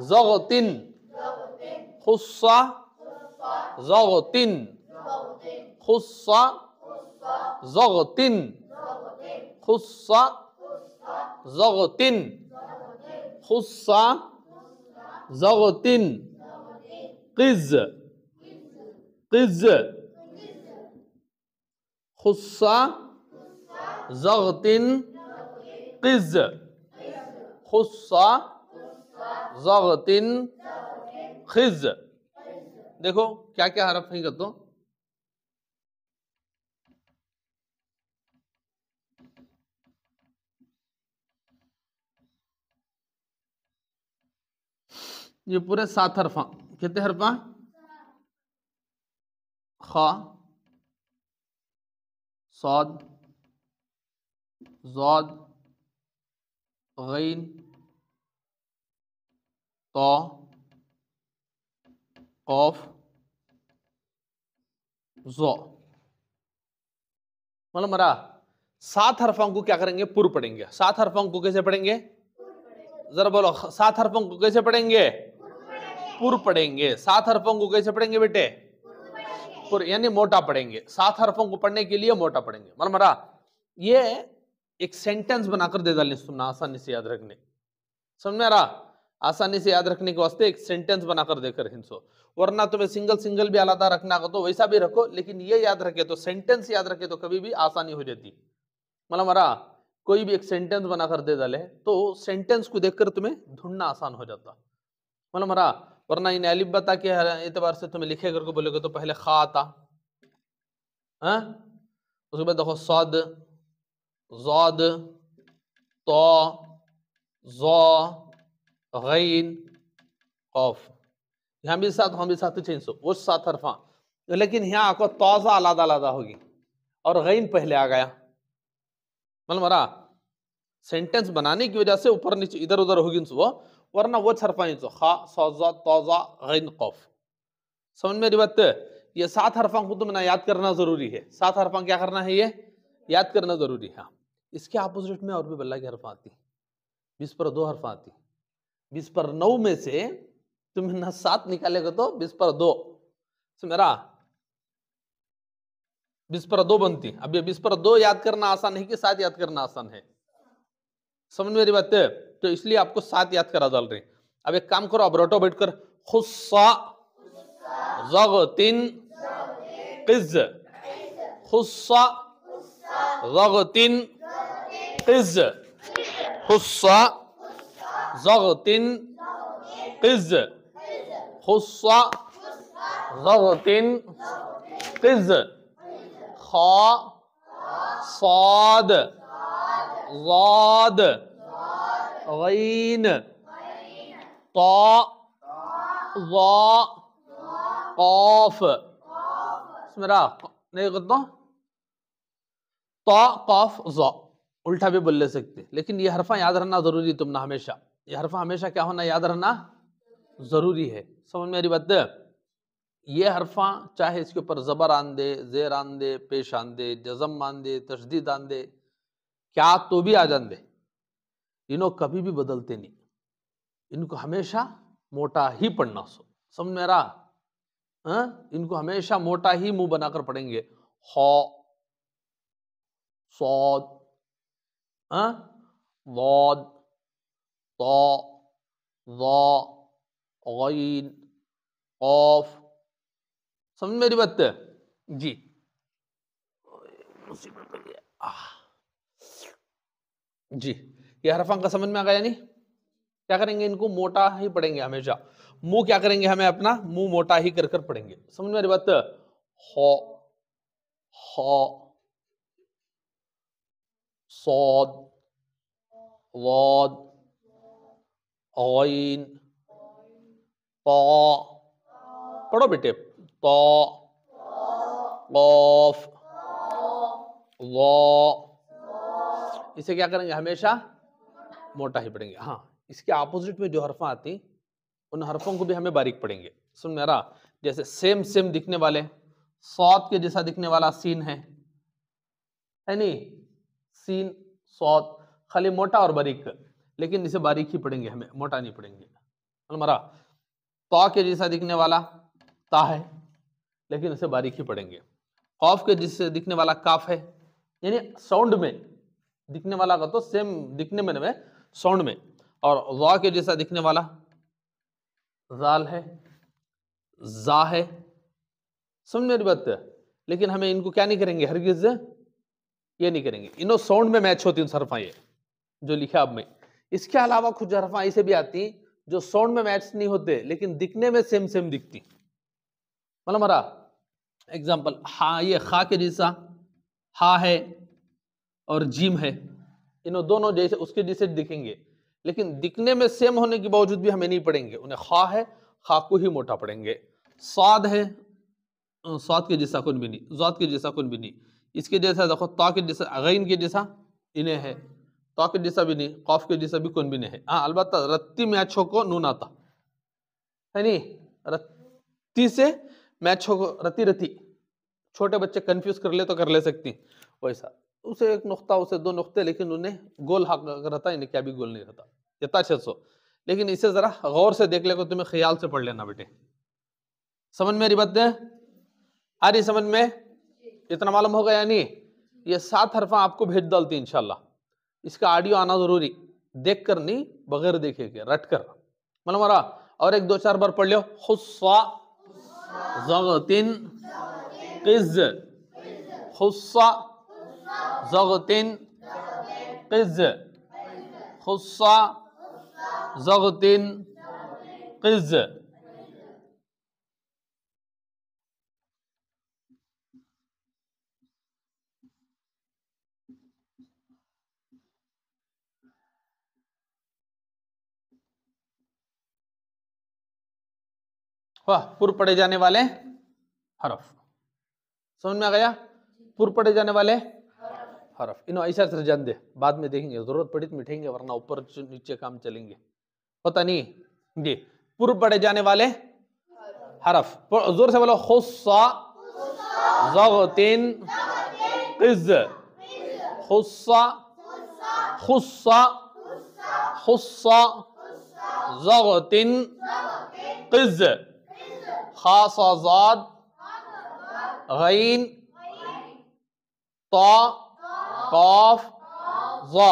ज़ग़तिन, खुस्सा ज़ग़तिन, खुस्सा ज़ग़तिन, खुस्सा ज़ग़तिन, खुस्सा ज़ग़तिन, क़िज़ क़िज़, खुस्सा ज़ग़तिन क़िज़, खुस्सा ज़ग़तिन ख़िज़। देखो क्या क्या हरफ है तो ये पूरे 7 हरफा। कितने हरफा? खा, साद, ज़ाद, गैन, तो, कौफ, ज़ो। मतलब मरा 7 हरफों को क्या करेंगे? पूर्व पढ़ेंगे। 7 हरफों को कैसे पढ़ेंगे? जरा बोलो, 7 हरफों को कैसे पढ़ेंगे? पूर्व पढ़ेंगे। 7 हरफों को कैसे पढ़ेंगे बेटे? पूर्व, यानी मोटा पढ़ेंगे। 7 हरफों को पढ़ने के लिए मोटा पढ़ेंगे। मतलब मरा ये एक सेंटेंस बनाकर दे डालने, सुनना आसानी से याद रखने, समझ में आ रहा? आसानी से याद रखने के वास्ते एक सेंटेंस बनाकर देकर हिंसो, वरना तुम्हें सिंगल सिंगल भी आलादा रखना हो तो वैसा भी रखो, लेकिन ये याद रखे तो, सेंटेंस याद रखे तो कभी भी आसानी हो जाती। मतलब मरा कोई भी एक सेंटेंस बनाकर दे डाले तो सेंटेंस को देखकर तुम्हें ढूंढना आसान हो जाता। मतलब मरा वरना इन अलिफ बता के एतबार से तुम्हें लिखे करके बोलोगे तो पहले खा आता, हाँ, उसके बाद देखो सद, ज़ाद, तो, ज़ा, गैन, कौफ। यहाँ भी 7, वहाँ भी 7 चेंज हो, वो 7 हरफा, लेकिन यहाँ आपको तौज़ा आलादा आलादा होगी और गैन पहले आ गया। मतलब मरा सेंटेंस बनाने की वजह से ऊपर नीचे इधर उधर होगी वो, वरना वो हरफा खा, सौजा, तौज़ा, गैन, कौफ। समझ में मेरी बात? ये 7 हरफा को तुमने याद करना जरूरी है। 7 हरफा क्या करना है? ये याद करना जरूरी है। इसके अपोजिट में और भी बल्ला की हरफा आती, 20 पर 2 हरफा आती। 20 पर 9 में से तुम्हें ना 7 निकालेगा तो 20 पर 2 मेरा 20 पर 2 बनती। अब ये 20 पर 2 याद करना आसान है कि 7 याद करना आसान है? समझ मेरी बात? तो इसलिए आपको 7 याद करा डाल रहे। अब एक काम करो, अब रोटो बैठकर खुस्सा ज़ग़तिन क़िज़, खुस्सा ज़ग़तिन क़िज़, खुस्सा ज़ग़तिन क़िज़, खुस्सा ज़ग़तिन क़िज़, खा, साद, ज़ाद, गैन, तो, ज़ा, कौफ। मेरा नहीं करता तो, कौफ, ज़ा उल्टा भी बोल ले सकते, लेकिन ये हरफा याद रहना जरूरी। तुम ना हमेशा ये हरफा हमेशा क्या होना? याद रहना जरूरी है। समझ मेरी बात? ये हरफा चाहे इसके ऊपर जबर आन दे, जेर आन दे, पेश आन दे, जज़म आन दे, तशदीद आन दे, क्या तो भी आ जान दे, इनको कभी भी बदलते नहीं। इनको हमेशा मोटा ही पढ़ना। समझ में रहा? इनको हमेशा मोटा ही मुंह बनाकर पढ़ेंगे। खा, साद, वाद, तो, ज़ा, गैन, कौफ। समझ मेरी बात? जी जी, ये हरफा का समझ में आ गया? नहीं क्या करेंगे? इनको मोटा ही पढ़ेंगे हमेशा। मुंह क्या करेंगे? हमें अपना मुंह मोटा ही कर कर पढ़ेंगे। समझ मेरी बात? हो, हो, सौद, वाद, गैन, तो, पढ़ो बेटे, तो, कौफ, ज़ा। इसे क्या करेंगे? हमेशा मोटा ही पढ़ेंगे। हाँ, इसके अपोजिट में जो हरफा आती उन हरफों को भी हमें बारीक पढ़ेंगे। सुन मेरा, जैसे सेम सेम दिखने वाले, सौद के जैसा दिखने वाला सीन है नहीं? सीन, सौद, खाली मोटा और बारीक, लेकिन इसे बारीक ही पढ़ेंगे, हमें मोटा नहीं पढ़ेंगे। मरा तो के जैसा दिखने वाला ता है, लेकिन इसे बारीकी पढ़ेंगे। कौफ के जिससे दिखने वाला काफ है, यानी साउंड में दिखने वाला का तो सेम दिखने में नवे साउंड में। और ज़ा के जैसा दिखने वाला जाल है, जा है। समझ मेरी बात है? लेकिन हमें इनको क्या नहीं करेंगे, हरगिज ये नहीं करेंगे। इनो साउंड में मैच होती हरफा ये जो लिखा अब में। इसके अलावा कुछ हरफा ऐसे भी आती जो साउंड में मैच नहीं होते लेकिन दिखने में सेम सेम दिखती। मतलब हमारा एग्जाम्पल हा, ये खा के जैसा हा है और जीम है, इन दोनों जैसे उसके जैसे दिखेंगे, लेकिन दिखने में सेम होने के बावजूद भी हमें नहीं पढ़ेंगे उन्हें। खा है, खा को ही मोटा पढ़ेंगे। साद है, साद के जैसा कुन भी नहीं, जाद के जैसा कुन भी नहीं। इसके जैसा देखो ता के जैसा, गैन के जैसा इन्हें है, ता के जैसा भी नहीं, कौफ के जैसा भी कुन भी नहीं है। हाँ अलबत्ता रत्ती मैच हो को नून आता है नहीं, रत्ती से मैच हो को रति रति। छोटे बच्चे कंफ्यूज कर ले तो कर ले सकती वैसा, उसे एक नुक्ता उसे दो नुक्ते, लेकिन उन्हें गोल हक रहता, इन्हें क्या भी गोल नहीं रहता यता 600। लेकिन इसे जरा गौर से देख ले को, तुम्हें ख्याल से पढ़ लेना बेटे। समझ मेरी बात है? आ रही समझ में? इतना मालूम हो गया नहीं? ये 7 हरफा आपको भेज डालती इंशाल्लाह। इसका ऑडियो आना जरूरी, देख कर नहीं बगैर देखे के रट कर। मतलब हमारा और एक 2-4 बार पढ़ लियो। खुस्सा ज़गतिन क़िज़, खुस्सा ज़गतिन क़िज़, खुस्सा ज़गतिन क़िज़। वाह, पूर्व पढ़े जाने वाले हरफ समझ में आ गया? पूर्व पढ़े जाने वाले हरफ इन्हों ऐसा से जान दे, बाद में देखेंगे, जरूरत पड़ी तो मिटेंगे, वरना ऊपर नीचे काम चलेंगे, पता नहीं जी। पूर्व पढ़े जाने वाले हरफ, जोर से बोलो। खुस्सा ज़गतिन क़िज़, खुस्सा खुस्सा खुस्सा ज़गतिन क़िज़, खासा ज़ाद गैन ता कौफ ज़ा।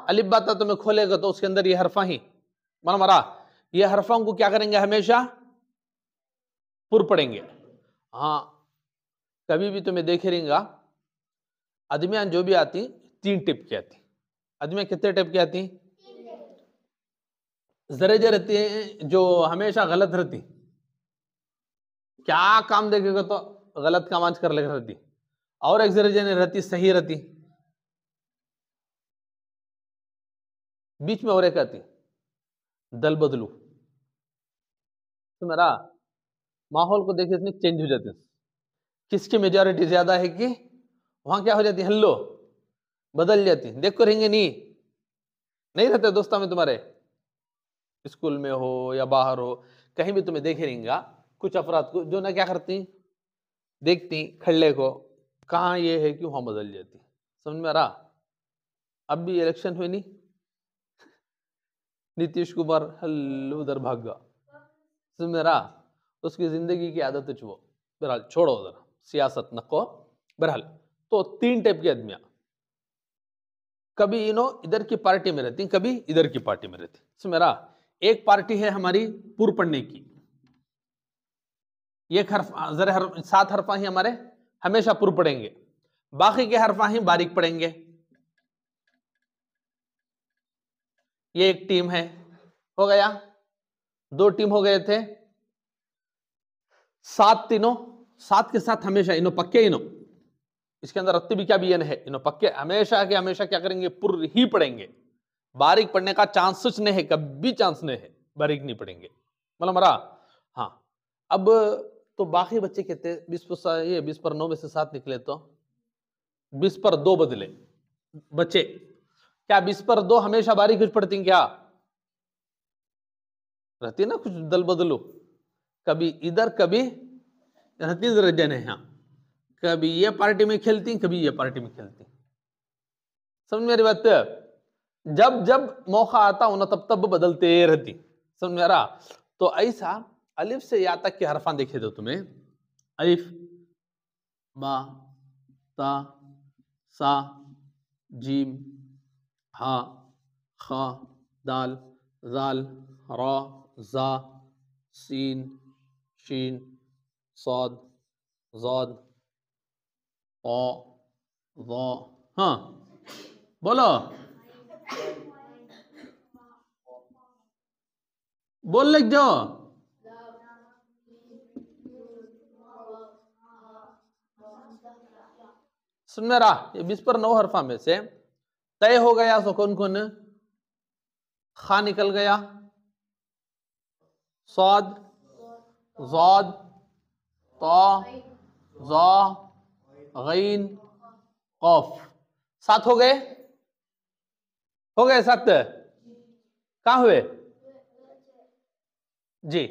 अलिफ बाता तुम्हें खोलेगा तो उसके अंदर ये हरफा ही मन मरा, ये हरफों को क्या करेंगे, हमेशा पूर्व पढ़ेंगे। हाँ कभी भी तुम्हें देखे रहेगा अदमियां जो भी आती 3 टिप की आती। अदमियां कितने टिप की आती? जरेजे रहती है जो हमेशा गलत रहती, क्या काम देखेगा तो गलत काम आज कर लेकर रहती, और एक जरेजे नहीं रहती, सही रहती, बीच में और एक आती दल बदलू। तो मेरा माहौल को देखे इतनी चेंज हो जाती है, किसकी मेजॉरिटी ज्यादा है कि वहां क्या हो जाती, हल्लो बदल जाती। देख को रहेंगे नहीं रहते दोस्तों में तुम्हारे, स्कूल में हो या बाहर हो, कहीं भी तुम्हें देखे रहेंगे कुछ अफराद को जो ना क्या करती, देखती खड़े को कहाँ ये है कि वहां बदल जाती। समझ में आ रहा? अब भी इलेक्शन हुई नहीं, नीतीश कुमार हल्लो उधर भाग गया। समझ में आ रहा? उसकी जिंदगी की आदत है वो। बहरहाल छोड़ो उधर सियासत नको। बहरहाल तो 3 टाइप के आदमियां, कभी इधर की पार्टी में रहती, कभी इधर की पार्टी में रहती। समझ में आ रहा? एक पार्टी है हमारी पूर्व पढ़ने की, ये 7 हरफा ही हमारे हमेशा पूर्व पढ़ेंगे, बाकी के हरफा ही बारीक पढ़ेंगे। ये एक टीम है, हो गया 2 टीम हो गए थे, 7 तीनों 7 के साथ हमेशा पक्के इसके अंदर रत्ती भी क्या भी है, पक्के हमेशा के हमेशा क्या करेंगे, पूर्व ही पढ़ेंगे। बारीक पढ़ने का चांसेस नहीं है, कभी चांस नहीं है, बारीक नहीं पढ़ेंगे। मतलब मरा हाँ। अब तो बाकी बच्चे कहते 20 पर 9 में से 7 निकले तो 20 पर 2 बदले बच्चे, क्या 20 पर 2 हमेशा बारीक कुछ पढ़ती क्या? रहती ना कुछ दल बदलो, कभी इधर कभी रहती दर्जन है, यहाँ कभी ये पार्टी में खेलती, कभी ये पार्टी में खेलती। समझ मेरी बात? जब जब मौका आता उन्हें तब तब बदलते रहती। समझ में आ रहा? तो ऐसा अलिफ से या तक के हरफान देखे दो तुम्हें, अलिफ, बा, ता, सा, जीम, हा, खा, दाल, जाल, रा, जा, सीन, शीन, सौद, ज़ाद, औ, ज़ा, हाँ बोलो, बोल लिख जाओ। सुन मेरा, ये 20 पर 9 हरफा में से तय हो गया सो कौन कौन? खा निकल गया, सौद, ज़ाद, ता, ज़ा, गैन, कौफ। 7 हो गए? हो गए 7? कहाँ हुए जी?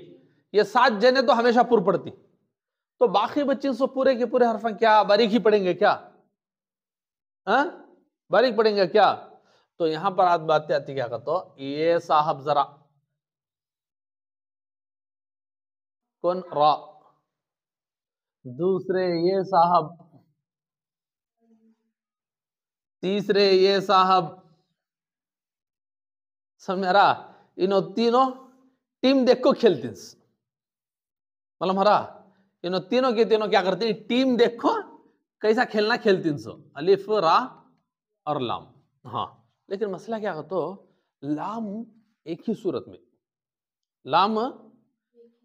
ये 7 जने तो हमेशा पुर पड़ती, तो बाकी बच्चे सो पूरे के पूरे हरफा क्या बारीक ही पढ़ेंगे क्या? हाँ, बारीक पढ़ेंगे क्या? तो यहां पर आज बात आती क्या कहते हो, ये साहब जरा, कौन? रा। दूसरे ये साहब, तीसरे ये साहब, समझ रहा? इनो तीनों टीम देखो खेलती, मतलब हरा इनो तीनों के तीनों क्या करते हैं, टीम देखो कैसा खेलना खेलती सो, अलिफ, रा और लाम। हाँ, लेकिन मसला क्या कहते हो, लाम एक ही सूरत में, लाम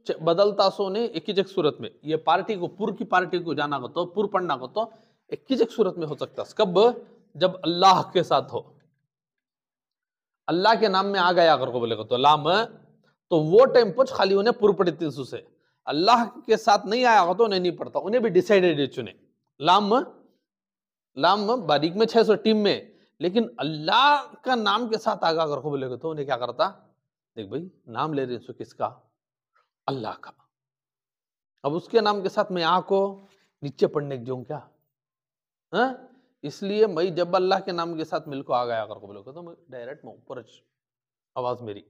बदलता सो ने एक ही जगह सूरत में, ये पार्टी को पुर की पार्टी को जाना को तो पुर पढ़ना को तो एक ही जगह सूरत में हो सकता है। कब? जब अल्लाह के साथ हो, अल्लाह के नाम में आ गया अगर को बोलेगा तो लाम, तो वो टाइम कुछ खाली उन्हें पुर पड़ती से, अल्लाह के साथ नहीं आया हो तो उन्हें नहीं पड़ता, उन्हें भी डिसाइडेड चुने। लाम, लाम बारीक में 600 टीम में, लेकिन अल्लाह का नाम के साथ आगा अगर को बोलेगा तो उन्हें क्या करता, देख भाई नाम ले रहे किसका? अल्लाह का। अब उसके नाम के साथ मैं आ को नीचे पढ़ने जाऊं क्या? हाँ? इसलिए मैं जब अल्लाह के नाम के साथ मिलकर आ गया अगर को बोलोगे तो मैं डायरेक्ट में ऊपर आवाज मेरी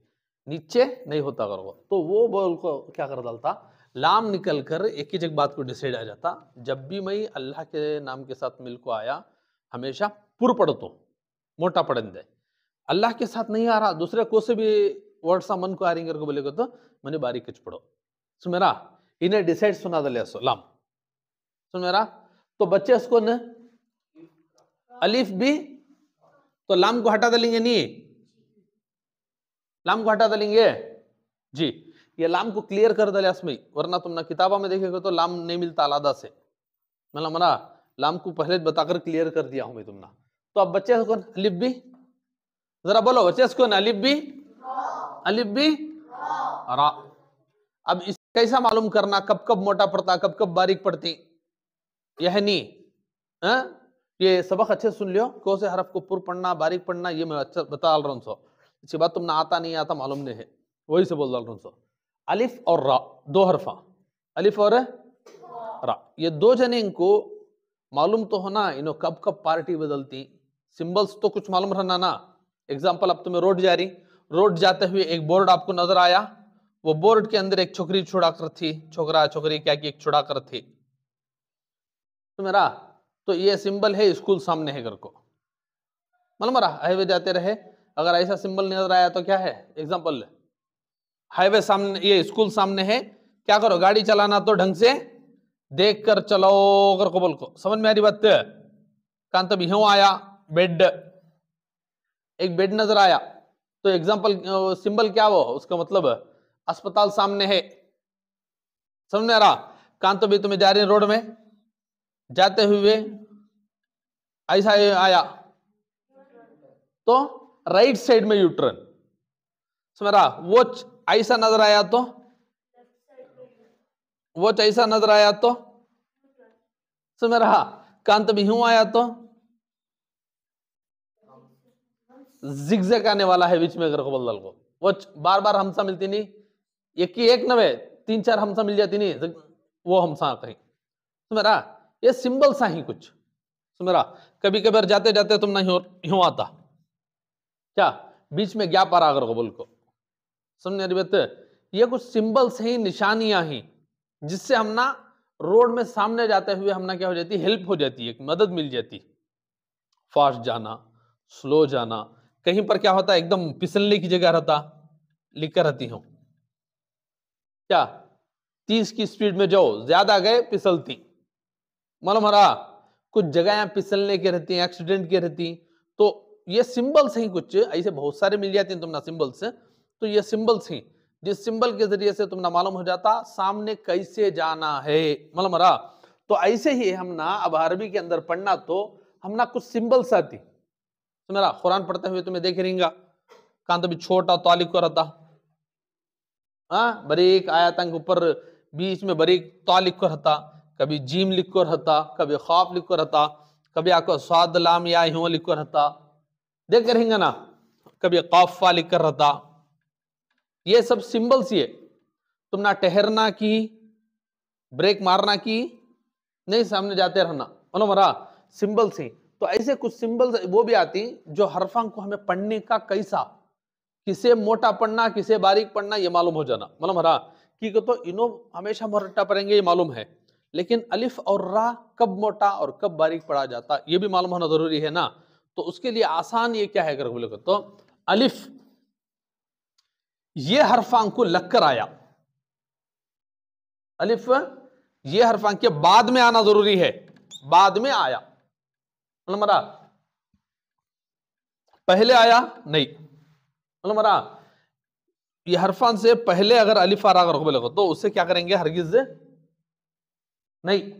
नीचे नहीं होता अगर वो, तो वो बोल को क्या कर डालता, लाम निकल कर एक ही जगह बात को डिसाइड आ जाता। जब भी मैं अल्लाह के नाम के साथ मिलको आया हमेशा पुर पढ़ो तो मोटा पढ़न दे, अल्लाह के साथ नहीं आ रहा दूसरे को से भी वर्ड सा मन को आ रही को बोलेगा तो मैंने बारीक कुछ पढ़ो। सुन मेरा, इन्हें डिसाइड सुना दले लाम। सुन मेरा, तो बच्चे इसको न अलिफ भी, तो लाम को हटा देंगे नहीं, लाम को हटा देंगे जी, ये लाम को क्लियर कर दले इसमें, वरना तुम ना किताबा में देखेगा तो लाम नहीं मिलता अलादा से, मतलब मना लाम को पहले बताकर क्लियर कर दिया हूं मैं तुमना। तो अब बच्चे को अलिफ भी, जरा बोलो बच्चे इसको अलिफ भी, अलिफ भी, रा। अब इस कैसा मालूम करना कब कब मोटा पड़ता कब कब बारीक पड़ती, यह नहीं है? ये सबक अच्छे सुन लियो, कौन से हरफ को पुर पढ़ना बारीक पढ़ना ये मैं अच्छा बता रहा हूँ। अच्छी बात तुमने आता नहीं आता मालूम नहीं है, वही से बोल रहा हूँ। अलिफ और रा 2 हरफा, अलिफ और रा, ये 2 जने इनको मालूम तो होना इन्हों कब कब पार्टी बदलती, सिंबल्स तो कुछ मालूम रहना ना। एग्जाम्पल, अब तुम्हें रोड जा रही, रोड जाते हुए एक बोर्ड आपको नजर आया, वो बोर्ड के अंदर एक छोकरी छुड़ा कर थी, छोकरा छोकरी क्या की एक छुड़ा कर थी, तो मेरा तो ये सिंबल है स्कूल सामने है घर को, मालूम रहा हाईवे जाते रहे, अगर ऐसा सिंबल नजर आया तो क्या है, एग्जाम्पल हाईवे सामने, ये स्कूल सामने है, क्या करो गाड़ी चलाना तो ढंग से देख कर चलो अगर को बोल को, समझ में आ रही बात? कान तब यूं आया बेड, एक बेड नजर आया तो एग्जाम्पल सिंबल क्या वो, उसका मतलब अस्पताल सामने है, समझ में आ रहा? कान तो भी तुम्हें जा रही रोड में जाते हुए ऐसा आया तो राइट साइड में यूटर्न, समझ रहा? वो ऐसा नजर आया तो, वो ऐसा नजर आया तो, समझ रहा? कान तभी यूं आया तो जिगजैग आने वाला है बीच में अगर को बोल को, वो बार बार हमसा मिलती नहीं, एक ही एक नवे 3-4 हमसा मिल जाती नहीं, वो हमसा कहीं, समझ रहा? ये सिंबल सा ही कुछ, समझ रहा? कभी कभी जाते जाते तुम नहीं यूं आता क्या, बीच में गैप आ रहा अगर को बोल को, समझ रही बात? ये कुछ सिंबल्स हैं, निशानियां हैं, जिससे हम ना रोड में सामने जाते हुए हम ना क्या हो जाती है, हेल्प हो जाती है, मदद मिल जाती। फास्ट जाना, स्लो जाना, कहीं पर क्या होता है एकदम फिसलने की जगह रहता, लिख कर रहती हूं क्या 30 की स्पीड में जाओ, ज्यादा गए फिसलती, मालूम हरा कुछ जगह यहाँ फिसलने की रहती हैं, एक्सीडेंट की रहती। तो ये सिंबल्स हैं, कुछ ऐसे बहुत सारे मिल जाते हैं तुमना सिंबल्स। तो ये सिंबल्स हैं जिस सिंबल के जरिए से तुमना मालूम हो जाता सामने कैसे जाना है, मालूम हरा। तो ऐसे ही हम ना अब अरबी के अंदर पढ़ना तो हम ना कुछ सिंबल्स आती, तो मेरा कुरान पढ़ते हुए तुम्हें देख रहेंगे कहां तो भी छोटा तालिक को रहता, हाँ बारीक आयतन के ऊपर बीच में बारीक ता लिख कर रहता, कभी जीम लिख कर रहता, कभी खौफ लिख कर रहता, कभी आपको स्वाद लाम या ह्यूं लिख कर रहता, देख रहेंगे ना, कभी कौफा लिख कर रहता। ये सब सिंबल्स, ये तुम ना ठहरना की, ब्रेक मारना की, नहीं सामने जाते रहना, मालूम मरा सिंबल्स ही। तो ऐसे कुछ सिंबल्स वो भी आती जो हरफां को हमें पढ़ने का कैसा, किसे मोटा पढ़ना किसे बारीक पढ़ना ये मालूम हो जाना, मालूम हरा कि तो इनो हमेशा मोटा पढ़ेंगे ये मालूम है, लेकिन अलिफ और रा कब मोटा और कब बारीक पढ़ा जाता ये भी मालूम होना जरूरी है ना। तो उसके लिए आसान ये क्या है अगर बोले तो अलिफ ये हरफां को लगकर आया, अलिफ ये हरफां के बाद में आना जरूरी है, बाद में आया, मालूम हरा पहले आया नहीं, मालूम हरा ये हरफान से पहले अगर अलिफ आ रहा अगर तो उससे क्या करेंगे, हरगिज नहीं,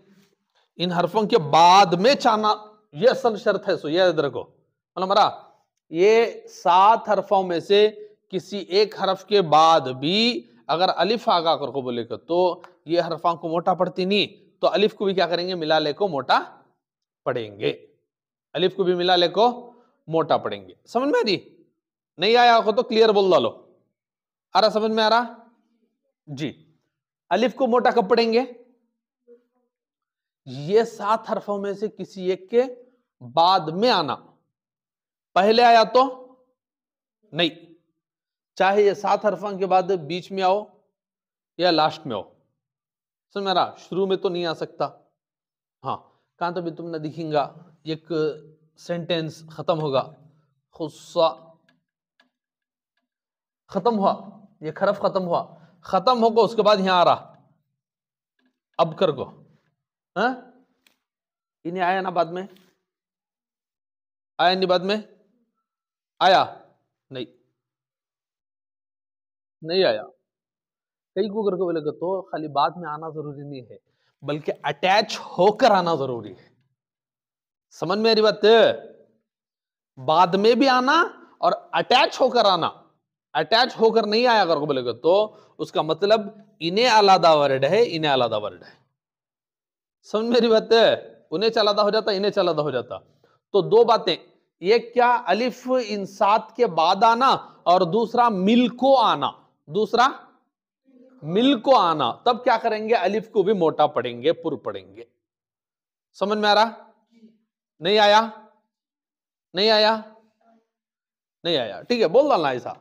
इन हरफों के बाद में चाना ये असल शर्त है। सो ये याद रखो, मतलब मरा ये 7 हरफों में से किसी एक हरफ के बाद भी अगर अलिफ आगा कर को बोले तो ये हरफों को मोटा पड़ती नहीं, तो अलिफ को भी क्या करेंगे, मिला ले को मोटा पढ़ेंगे, अलिफ को भी मिला ले को मोटा पढ़ेंगे। समझ में आ रही? नहीं आया हो तो क्लियर बोल डालो, आ रहा समझ में आ रहा जी। अलिफ को मोटा कब पढ़ेंगे, ये 7 हरफों में से किसी एक के बाद में आना, पहले आया तो नहीं, चाहे ये 7 हरफों के बाद बीच में आओ या लास्ट में आओ, समझ में आ रहा, शुरू में तो नहीं आ सकता। हाँ कहां तो भी तुमने दिखेगा एक सेंटेंस खत्म होगा, खुस्सा खत्म हुआ, ये हरफ खत्म हुआ, खत्म होगा उसके बाद यहां आ रहा अब कर को, हाँ इन्हें आया ना बाद में, आया नहीं बाद में, आया नहीं, नहीं आया, कई को करके बोलेगा तो खाली बाद में आना जरूरी नहीं है बल्कि अटैच होकर आना जरूरी है। समझ में आ रही बात? बाद में भी आना और अटैच होकर आना, अटैच होकर नहीं आया अगर बोलेगा तो उसका मतलब इन्हें अलादा वर्ड है, इन्हें अलादा वर्ड है। समझ में आ रही बात? उन्हें चलादा हो जाता, इन्हें चलादा हो जाता। तो दो बातें, एक क्या अलिफ इन 7 के बाद आना और दूसरा मिल को आना, दूसरा मिल को आना, तब क्या करेंगे, अलिफ को भी मोटा पढ़ेंगे, पुर पढ़ेंगे। समझ में आ रहा? नहीं आया? नहीं आया? नहीं आया, ठीक है बोल डालना ऐसा,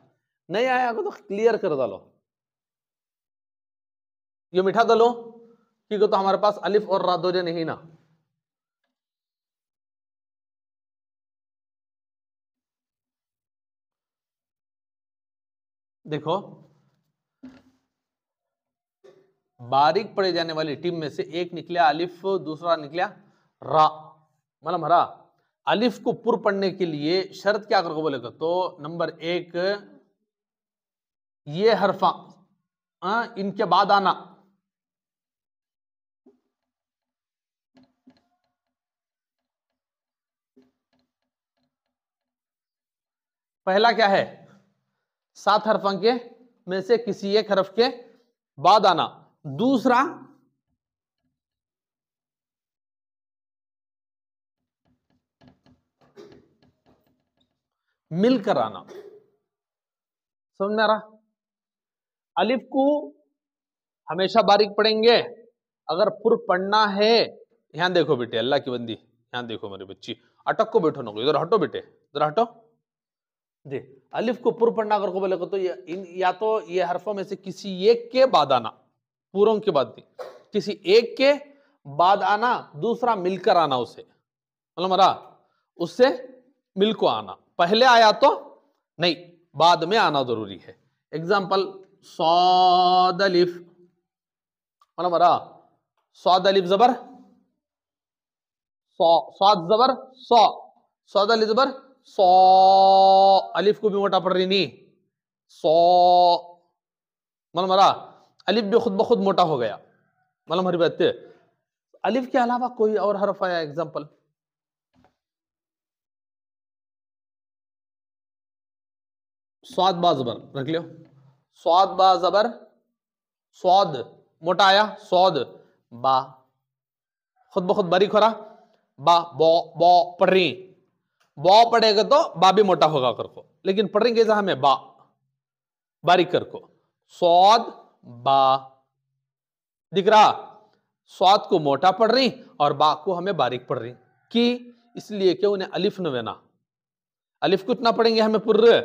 नहीं आया तो क्लियर कर डालो, ये मिठा डालो कि तो हमारे पास अलिफ और रा दो जन नहीं ना। देखो बारीक पढ़े जाने वाली टीम में से एक निकला अलिफ, दूसरा निकला रा, मतलब हरा अलिफ को पुर पढ़ने के लिए शर्त क्या करके बोलेगा तो नंबर 1 ये हरफा इनके बाद आना, पहला क्या है 7 हरफों के में से किसी एक हरफ के बाद आना, दूसरा मिलकर आना। समझ में आ रहा? अलिफ को हमेशा बारीक पढ़ेंगे, अगर पुर पढ़ना है, ध्यान देखो बेटे अल्लाह की बंदी, ध्यान देखो मेरी बच्ची, अटक को बैठो ना, इधर हटो बेटे, इधर हटो, जी, अलिफ को पुर पढ़ना अगर को बोले तो या तो ये हरफों में से किसी एक के बाद आना, पूरों के बाद नहीं, किसी एक के बाद आना, दूसरा मिलकर आना, उसे मतलब मरा उससे मिल को आना, पहले आया तो नहीं, बाद में आना जरूरी है। एग्जाम्पल सौद अलिफ, मतलब मरा सौद अलिफ जबर सौ, सौद जबर सौ, सौद अलिफ जबर सौ, अलिफ को भी मोटा पड़ रही नहीं, सौ, मतलब मरा अलिफ भी खुद ब खुद मोटा हो गया। मतलब हमारी बात है, अलिफ के अलावा कोई और हरफ आया, एग्जाम्पल स्वाद बा जबर रख लियो, स्वाद बा जबर सौद, मोटा आया सौद, बा खुद ब खुद बारीक हो रहा, बा बो बो पढ़ रही, बो पढ़ेगा तो बा भी मोटा होगा कर को, लेकिन पढ़ रही कैसा हमें बा बारीक कर को, सौद बा दिख रहा, स्वाद को मोटा पढ़ रही और बा को हमें बारीक पढ़ रही कि इसलिए कि उन्हें अलिफ नवेना, अलिफ को इतना पढ़ेंगे हमें पुर्र,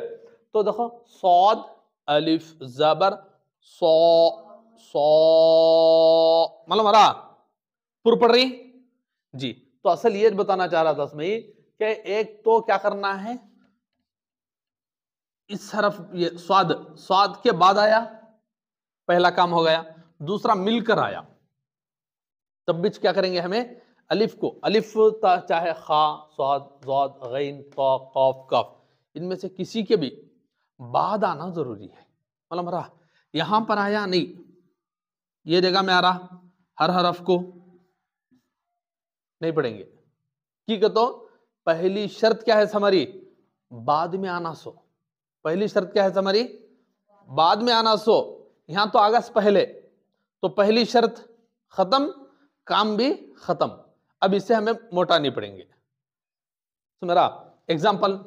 तो देखो सौद अलिफ जबर सौ, सौ, मतलब हमारा पुर पढ़ रही जी। तो असल ये बताना चाह रहा था उसमें कि एक तो क्या करना है, इस हरफ ये स्वाद, स्वाद के बाद आया, पहला काम हो गया, दूसरा मिलकर आया, तब भी क्या करेंगे हमें अलिफ को, अलिफ चाहे खा स्वाद ज़ाद गैन तो कौफ कफ, इनमें से किसी के भी बाद आना जरूरी है। मतलब रहा यहां पर आया नहीं, ये जगह में आ रहा, हर हरफ को नहीं पढ़ेंगे ठीक है। तो पहली शर्त क्या है हमारी, बाद में आना सो, पहली शर्त क्या है हमारी, बाद में आना सो, यहां तो आगा से पहले, तो पहली शर्त खत्म, काम भी खत्म, अब इससे हमें मोटा नहीं पड़ेंगे। तो मेरा एग्जाम्पल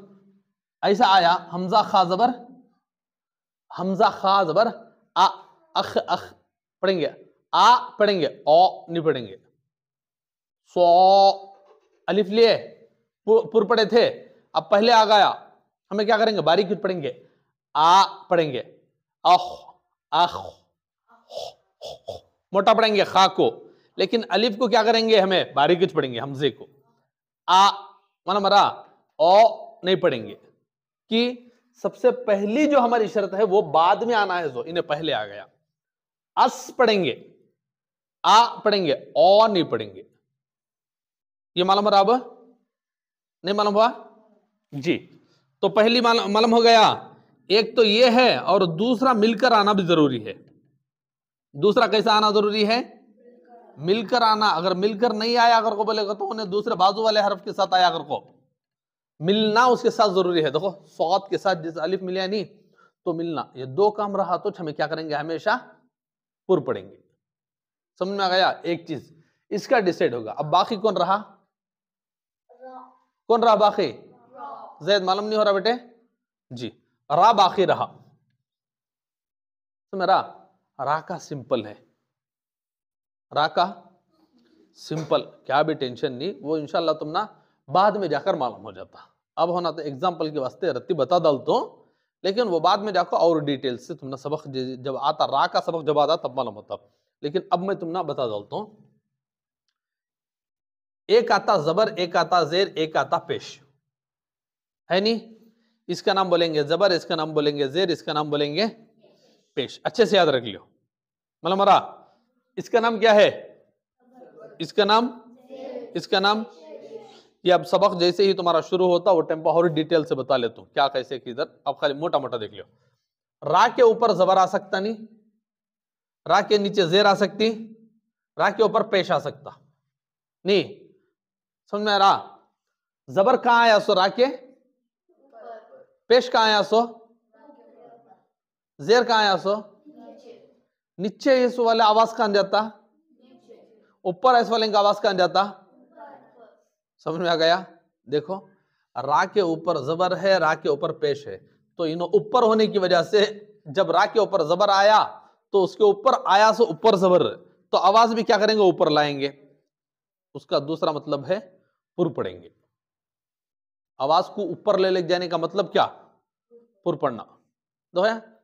ऐसा आया, हमजा खा जबर, हमजा खा जबर आ, अख अख पढ़ेंगे, आ पढ़ेंगे, ओ नहीं पढ़ेंगे, सौ अलिफ लिए पुर पढ़े थे, अब पहले आ गया, हमें क्या करेंगे बारीक पढ़ेंगे, आ पढ़ेंगे, अख अख मोटा पढ़ेंगे खा को, लेकिन अलिफ को क्या करेंगे हमें बारीक पढ़ेंगे, हमजे को आ माना मरा ओ नहीं पढ़ेंगे कि सबसे पहली जो हमारी शर्त है वो बाद में आना है, जो इन्हें पहले आ गया, अस पढ़ेंगे, आ पढ़ेंगे, ओ नहीं पढ़ेंगे। ये मालूम अब नहीं मालूम हुआ जी। तो पहली मालूम हो गया, एक तो ये है और दूसरा मिलकर आना भी जरूरी है। दूसरा कैसा आना जरूरी है, मिलकर आना, अगर मिलकर नहीं आया अगर को बोलेगा तो उन्हें दूसरे बाजू वाले हरफ के साथ आया अगर को मिलना उसके साथ जरूरी है। देखो सौद के साथ जैसे अलिफ मिला नहीं तो मिलना, ये दो काम रहा तो हमें क्या करेंगे हमेशा पुर पढ़ेंगे। समझ में आ गया, एक चीज इसका डिसाइड होगा। अब बाकी कौन रहा, कौन रहा बाकी, जैद मालूम नहीं हो रहा बेटे जी, रा बाकी रहा। तो मेरा रा का सिंपल है, रा का सिंपल, क्या भी टेंशन नहीं, वो इंशाल्लाह तुम ना बाद में जाकर मालूम हो जाता। अब होना तो एग्जाम्पल के वास्ते रत्ती बता डालता हूं, लेकिन वो बाद में जाकर और डिटेल से तुमने सबक जब आता, रा का सबक जब आता तब मालूम होता, लेकिन अब मैं तुमने बता डालता हूं। एक आता जबर, एक आता जेर, एक आता पेश, है नहीं, इसका नाम बोलेंगे जबर, इसका नाम बोलेंगे जेर, इसका नाम बोलेंगे पेश। अच्छे से याद रख लियो। मतलब मरा इसका नाम क्या है, इसका नाम, इसका नाम, ये अब सबक जैसे ही तुम्हारा शुरू होता वो टेम्पो और डिटेल से बता लेता हूं क्या कैसे किधर, अब खाली मोटा मोटा देख लियो। रा के ऊपर जबर आ सकता नहीं, रा के नीचे जेर आ सकती, रा के ऊपर पेश आ सकता नहीं। समझ में आ रहा, जबर कहां आया सो रा के, पेश कहां आया सो, जेर कहां आया सो नीचे, इस वाले आवाज कहां जाता, ऊपर इस वाले का आवाज कहां जाता। समझ में आ गया, देखो रा के ऊपर जबर है, रा के ऊपर पेश है, तो इन ऊपर होने की वजह से जब रा के ऊपर जबर आया तो उसके ऊपर आया सो ऊपर जबर, तो आवाज भी क्या करेंगे ऊपर लाएंगे, उसका दूसरा मतलब है पुर पड़ेंगे। आवाज को ऊपर ले जाने का मतलब क्या, पुर पढ़ना, दो है